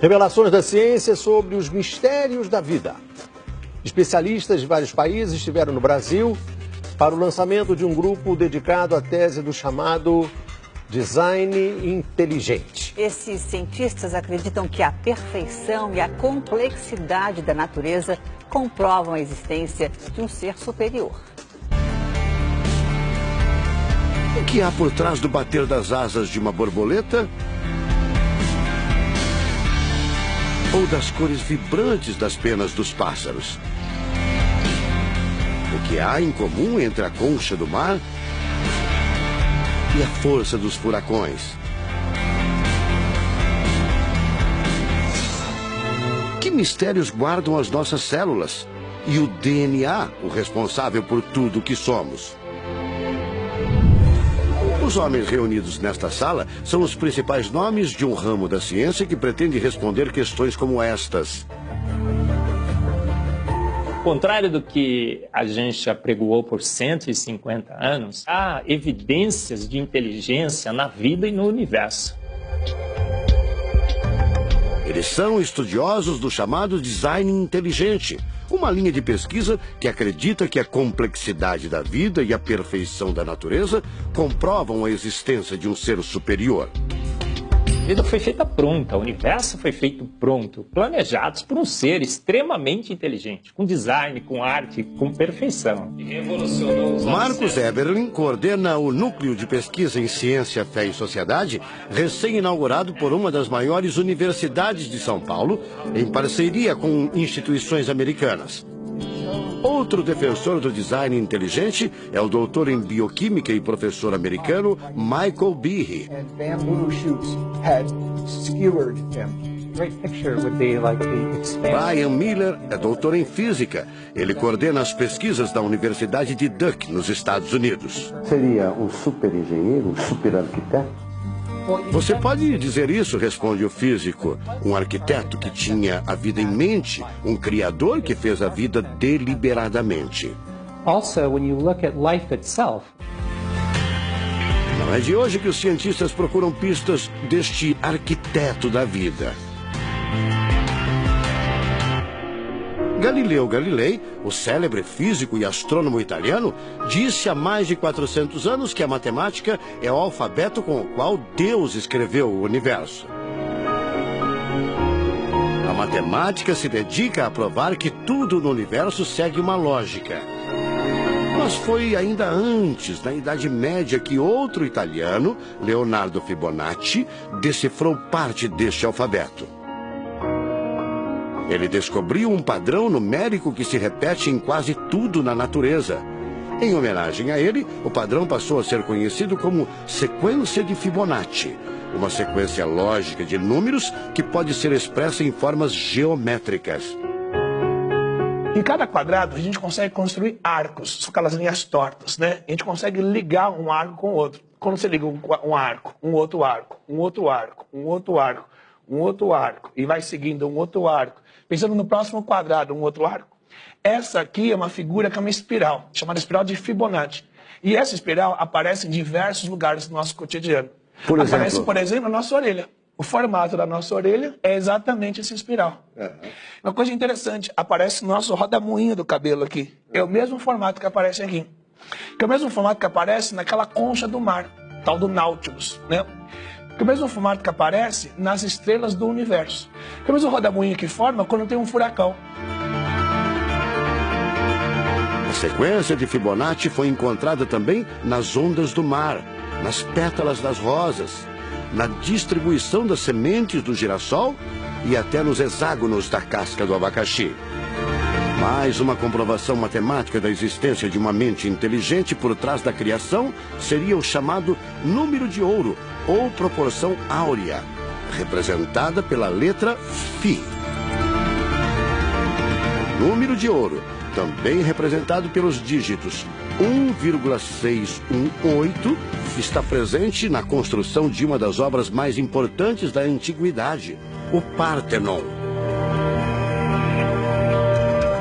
Revelações da ciência sobre os mistérios da vida. Especialistas de vários países estiveram no Brasil para o lançamento de um grupo dedicado à tese do chamado design inteligente. Esses cientistas acreditam que a perfeição e a complexidade da natureza comprovam a existência de um ser superior. O que há por trás do bater das asas de uma borboleta? Ou das cores vibrantes das penas dos pássaros? O que há em comum entre a concha do mar e a força dos furacões? Que mistérios guardam as nossas células e o DNA, o responsável por tudo o que somos? Os homens reunidos nesta sala são os principais nomes de um ramo da ciência que pretende responder questões como estas. Ao contrário do que a gente apregoou por 150 anos, há evidências de inteligência na vida e no universo. Eles são estudiosos do chamado design inteligente, uma linha de pesquisa que acredita que a complexidade da vida e a perfeição da natureza comprovam a existência de um ser superior. A vida foi feita pronta, o universo foi feito pronto, planejados por um ser extremamente inteligente, com design, com arte, com perfeição. E revolucionou os Marcos Eberlin coordena o Núcleo de Pesquisa em Ciência, Fé e Sociedade, recém-inaugurado por uma das maiores universidades de São Paulo, em parceria com instituições americanas. Outro defensor do design inteligente é o doutor em bioquímica e professor americano Michael Behe. Brian Miller é doutor em física. Ele coordena as pesquisas da Universidade de Duke, nos Estados Unidos. Seria um super engenheiro, um super arquiteto? Você pode dizer isso, responde o físico. Um arquiteto que tinha a vida em mente, um criador que fez a vida deliberadamente. Also, when you look at life itself, não é de hoje que os cientistas procuram pistas deste arquiteto da vida. Galileu Galilei, o célebre físico e astrônomo italiano, disse há mais de 400 anos que a matemática é o alfabeto com o qual Deus escreveu o universo. A matemática se dedica a provar que tudo no universo segue uma lógica. Mas foi ainda antes, na Idade Média, que outro italiano, Leonardo Fibonacci, decifrou parte deste alfabeto. Ele descobriu um padrão numérico que se repete em quase tudo na natureza. Em homenagem a ele, o padrão passou a ser conhecido como sequência de Fibonacci, uma sequência lógica de números que pode ser expressa em formas geométricas. Em cada quadrado, a gente consegue construir arcos, são aquelas linhas tortas, né? A gente consegue ligar um arco com o outro. Quando você liga um arco, um outro arco, um outro arco, um outro arco, um outro arco, e vai seguindo um outro arco, pensando no próximo quadrado, um outro arco. Essa aqui é uma figura que é uma espiral, chamada espiral de Fibonacci. E essa espiral aparece em diversos lugares do nosso cotidiano. Aparece, por exemplo, na nossa orelha. O formato da nossa orelha é exatamente essa espiral. Uma coisa interessante, aparece no nosso rodamuinho do cabelo aqui. É o mesmo formato que aparece aqui. Que é o mesmo formato que aparece naquela concha do mar, tal do Nautilus, né? Que é o mesmo formato que aparece nas estrelas do universo. Que é o mesmo rodamuinho que forma quando tem um furacão. A sequência de Fibonacci foi encontrada também nas ondas do mar, nas pétalas das rosas, na distribuição das sementes do girassol e até nos hexágonos da casca do abacaxi. Mais uma comprovação matemática da existência de uma mente inteligente por trás da criação seria o chamado número de ouro, ou proporção áurea, representada pela letra Φ. O número de ouro, também representado pelos dígitos 1,618, está presente na construção de uma das obras mais importantes da antiguidade, o Parthenon.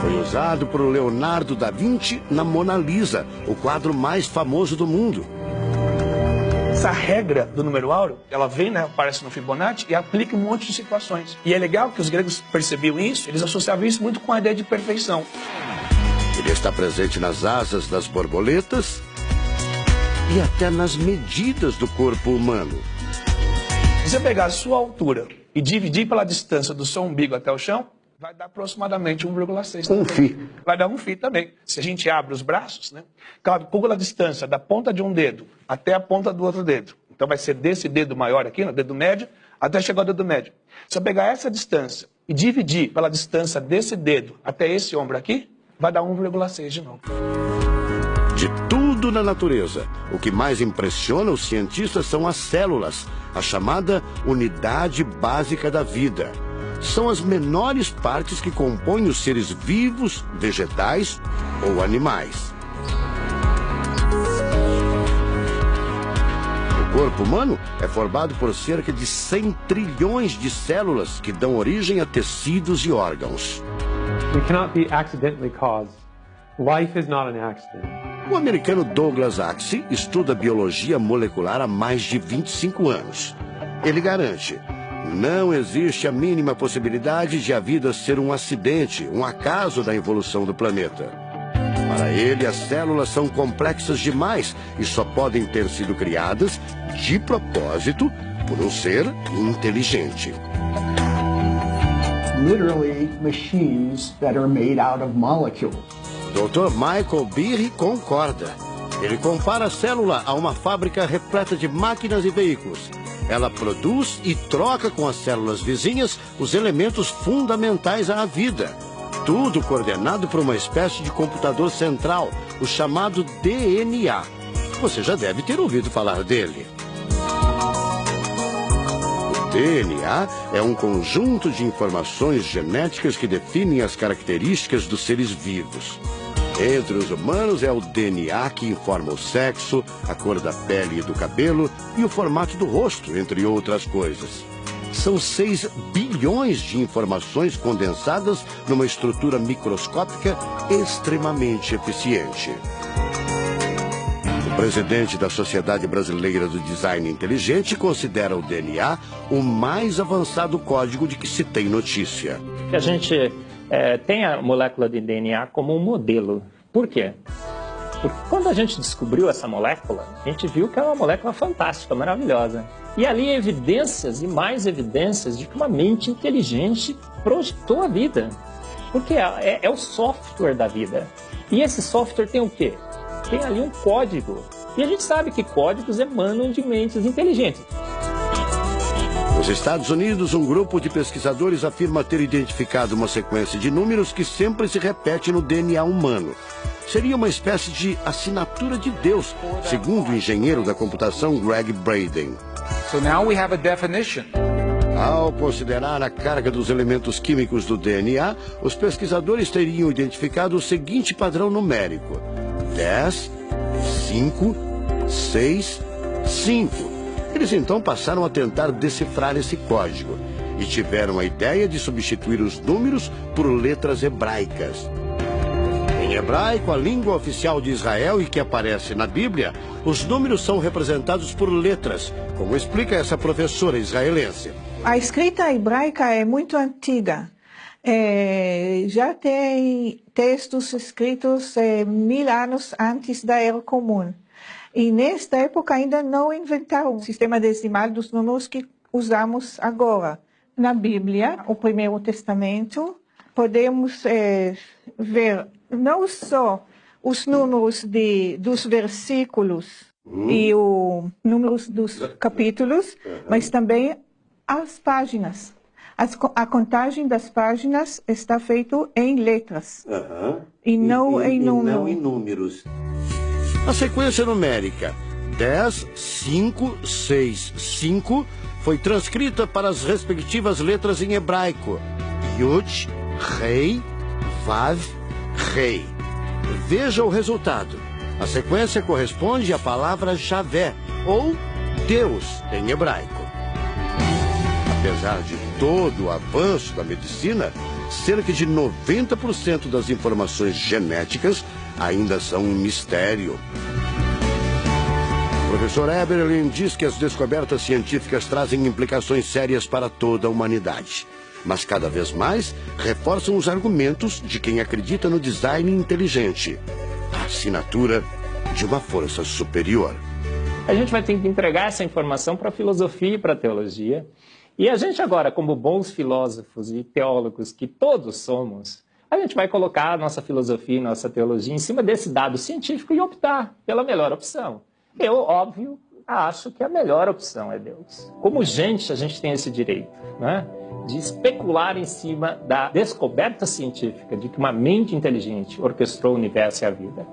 Foi usado por Leonardo da Vinci na Mona Lisa, o quadro mais famoso do mundo. Essa regra do número áureo, ela vem, né, aparece no Fibonacci e aplica em um monte de situações. E é legal que os gregos percebiam isso, eles associavam isso muito com a ideia de perfeição. Ele está presente nas asas das borboletas e até nas medidas do corpo humano. Se você pegar a sua altura e dividir pela distância do seu umbigo até o chão, vai dar aproximadamente 1,6. Um φ. Vai dar 1 φ também. Se a gente abre os braços, né, calcula a distância da ponta de um dedo até a ponta do outro dedo. Então vai ser desse dedo maior aqui, no dedo médio, até chegar ao dedo médio. Se eu pegar essa distância e dividir pela distância desse dedo até esse ombro aqui, vai dar 1,6 de novo. De tudo na natureza, o que mais impressiona os cientistas são as células, a chamada unidade básica da vida. São as menores partes que compõem os seres vivos, vegetais ou animais. O corpo humano é formado por cerca de 100 trilhões de células que dão origem a tecidos e órgãos. We cannot be accidentally caused. Life is not an accident. O americano Douglas Axie estuda biologia molecular há mais de 25 anos. Ele garante: não existe a mínima possibilidade de a vida ser um acidente, um acaso da evolução do planeta. Para ele, as células são complexas demais e só podem ter sido criadas de propósito por um ser inteligente. Literally machines that are made out of molecules. Dr. Michael Behe concorda. Ele compara a célula a uma fábrica repleta de máquinas e veículos. Ela produz e troca com as células vizinhas os elementos fundamentais à vida. Tudo coordenado por uma espécie de computador central, o chamado DNA. Você já deve ter ouvido falar dele. O DNA é um conjunto de informações genéticas que definem as características dos seres vivos. Entre os humanos é o DNA que informa o sexo, a cor da pele e do cabelo e o formato do rosto, entre outras coisas. São 6 bilhões de informações condensadas numa estrutura microscópica extremamente eficiente. O presidente da Sociedade Brasileira do Design Inteligente considera o DNA o mais avançado código de que se tem notícia. A gente tem a molécula de DNA como um modelo. Por quê? Porque quando a gente descobriu essa molécula, a gente viu que é uma molécula fantástica, maravilhosa. E ali evidências e mais evidências de que uma mente inteligente projetou a vida. Porque é o software da vida. E esse software tem o quê? Tem ali um código. E a gente sabe que códigos emanam de mentes inteligentes. Nos Estados Unidos, um grupo de pesquisadores afirma ter identificado uma sequência de números que sempre se repete no DNA humano. Seria uma espécie de assinatura de Deus, segundo o engenheiro da computação Greg Braden. So now we have a definition. Ao considerar a carga dos elementos químicos do DNA, os pesquisadores teriam identificado o seguinte padrão numérico: 10, 5, 6, 5. Eles então passaram a tentar decifrar esse código e tiveram a ideia de substituir os números por letras hebraicas. Em hebraico, a língua oficial de Israel e que aparece na Bíblia, os números são representados por letras, como explica essa professora israelense. A escrita hebraica é muito antiga. Já tem textos escritos 1000 anos antes da Era Comum. E nesta época ainda não inventaram o sistema decimal dos números que usamos agora. Na Bíblia, o Primeiro Testamento, podemos ver não só os números dos versículos e os números dos capítulos, mas também as páginas. A contagem das páginas está feita em letras e não em números. A sequência numérica 10, 5, 6, 5 foi transcrita para as respectivas letras em hebraico: Yud, Rei, Vav, Rei. Veja o resultado. A sequência corresponde à palavra Javé, ou Deus em hebraico. Apesar de todo o avanço da medicina, cerca de 90% das informações genéticas ainda são um mistério. O professor Eberlin diz que as descobertas científicas trazem implicações sérias para toda a humanidade. Mas cada vez mais reforçam os argumentos de quem acredita no design inteligente, a assinatura de uma força superior. A gente vai ter que entregar essa informação para a filosofia e para a teologia. E a gente agora, como bons filósofos e teólogos que todos somos, a gente vai colocar a nossa filosofia e nossa teologia em cima desse dado científico e optar pela melhor opção. Eu, óbvio, acho que a melhor opção é Deus. Como gente, a gente tem esse direito, né, de especular em cima da descoberta científica de que uma mente inteligente orquestrou o universo e a vida.